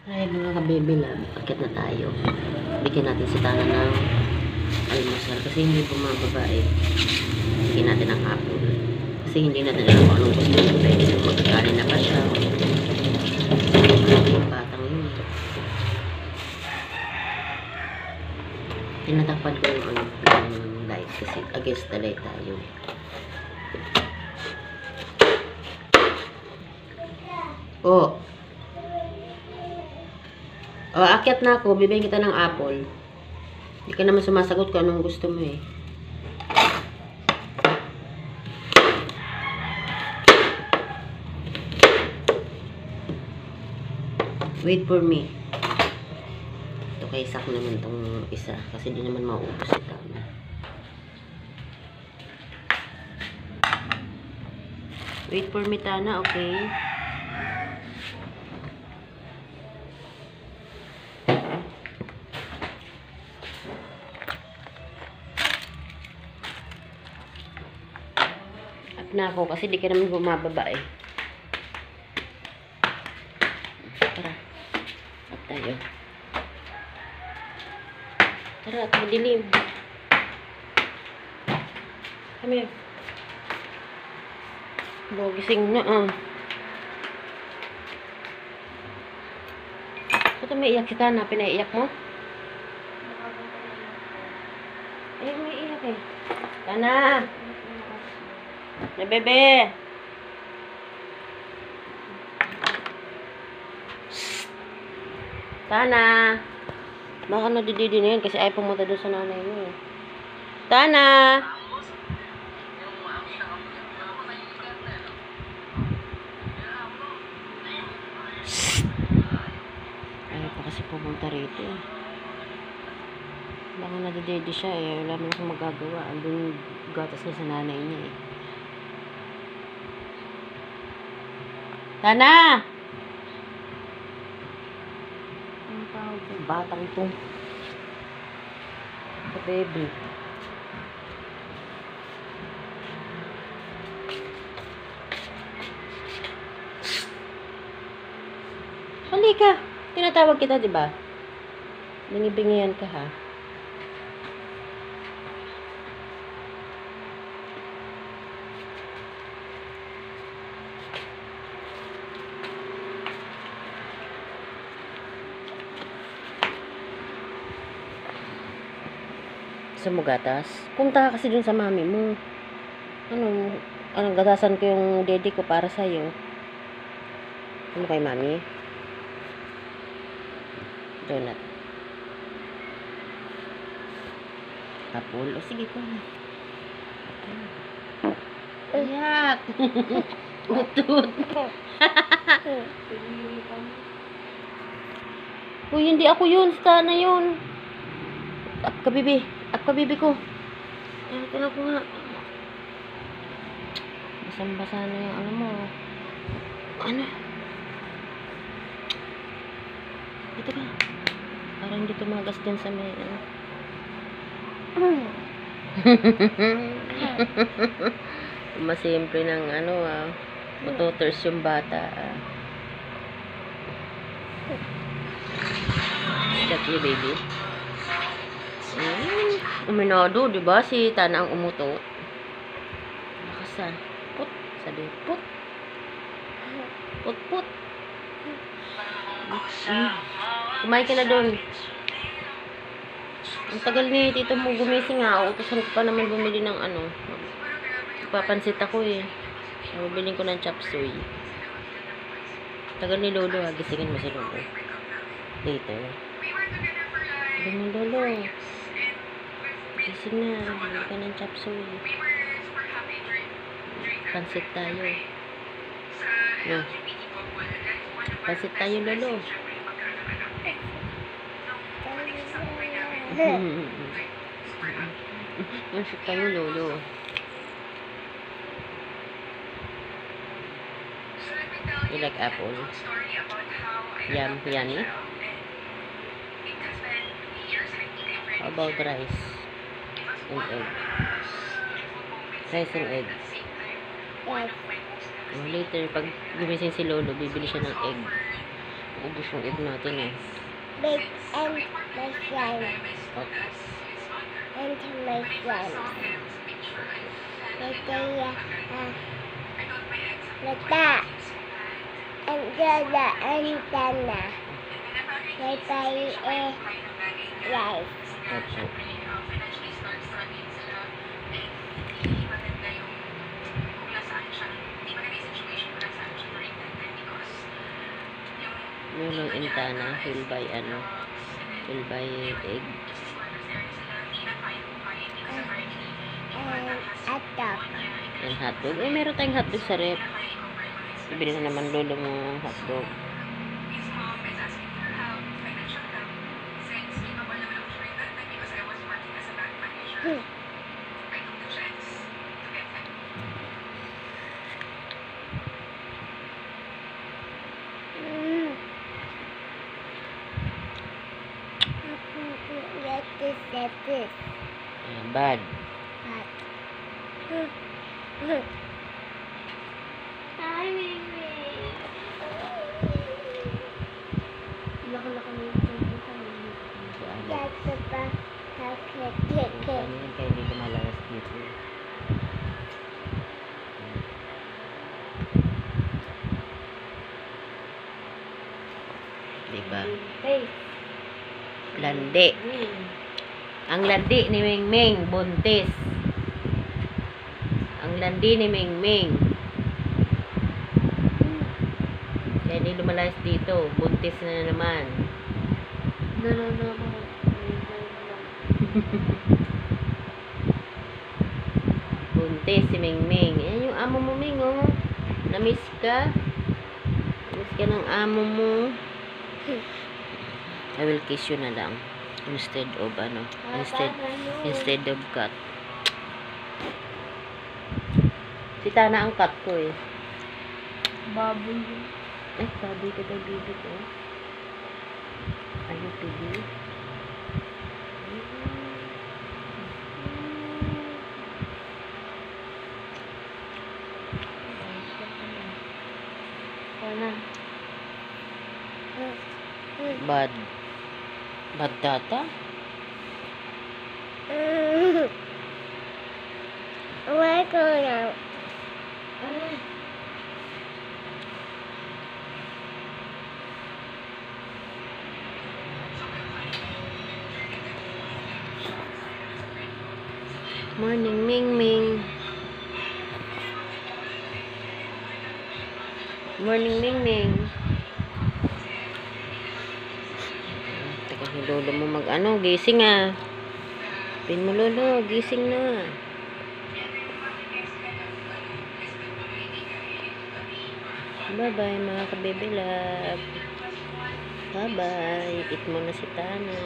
Ay mga ka-baby love, akit na tayo. Bigyan natin si Tana ng almusal kasi hindi bumababa eh. Bigyan natin ng apple. Kasi hindi natin alam kung anong gusto nito. Pwede na magkakanin na pa siya. Batang yun. Tinatakpan ko yung light kasi against the light tayo. Oh. O, akyat na ako. Bibigyan kita ng apple. Hindi ka naman sumasagot kung anong gusto mo eh. Wait for me. Ito kay sak naman tong isa. Kasi di naman mauubos ito. Wait for me, Tana. Okay? Na ako kasi di ka naman bumababa eh. Tara. At tayo. Tara at madilim. Come here. Gising na ah. Ito may iyak si Tana. Pinaiyak mo? Ay, may iyak eh. Tana! Na bebe. Tana. Baka nadididi na yan kasi ay pumunta doon sa nanay mo. Tana. Ay pa kasi pumunta rito. Baka nadididi siya eh. Wala mo akong magagawa. Andun gatas niya sa nanay niya eh. Tana! Ang tawag ko? Batang ito. Sa baby. Halika! Tinatawag kita, diba? Binibingihan ka, ha? Sa gatas. Punta ka kasi dun sa mami mo. Anong gatasan ko yung daddy ko para sa'yo. Ano kay mami? Donut. Apple. O sige ko na. Ayak! Utut. Uy, hindi ako yun. Sana yun. Up ka, bibi. Up ka, bibi ko. Tingnan ko nga. Basang-basa na yung ano mo. Ano? Dito ka. Parang hindi tumagas dyan sa may ano. Masimple ng ano ah. Matuters yung bata ah. Is that you, baby? Uminado, diba? Si Tana ang umutot. Lakas ah. Put. Sabi, put. Put, put. Kumain ka na doon. Ang tagal ni tito mo gumising nga. Utusan ko pa naman bumili ng ano. Papansit ako eh. Bibiling ko ng chop suey. Tagal ni Lolo ha. Gisingin mo si Lolo. Later. Sabi mo, Lolo. Gising na. Bili ka ng chop suey. Pansit tayo. No. Pansit tayo, Lolo. Pansit tayo, Lolo. You like apple? Yummy? How about rice? And egg? Rice and egg? Yes. Later, pag gumising si Lolo, bibili siya ng egg. Ubus yung egg natin eh. Big and my friends. Okay. And my friends. Nataya, Nata. And Dada and Tana. May pay rice. Okay. Nulong intana, will buy ano? Will buy egg. And attack. And hotdog. Eh, meron tayong hotdog sa rep. Bibili na naman lolo mo hotdog. This. Bad. Hi, Mimi. Laka-laka na yung That's the best. Ano yan kaya hindi lumalawas dito. Diba? Hey. Landi. Ang landi ni Mingming, buntis. Ang landi ni Mingming. Kaya hindi lumalayas dito. Buntis na naman. Buntis si Mingming. Yan yung amo mo, Ming, oh. Namiss ka? Namiss ka ng amo mo? I will kiss you na lang. Instead of ano, instead of cat. Si Tana ang cat ko eh. Baboy. Eh, baboy ka daw baby ko. Are you piggy? Tana. Bad. Bad data? Where go now? Morning, Mingming. Morning, Mingming. Teka, si lolo mo mag-ano, gising ah. Pin mo lolo, gising na. Bye-bye mga kabebe love. Bye-bye. Eat mo na si Tana.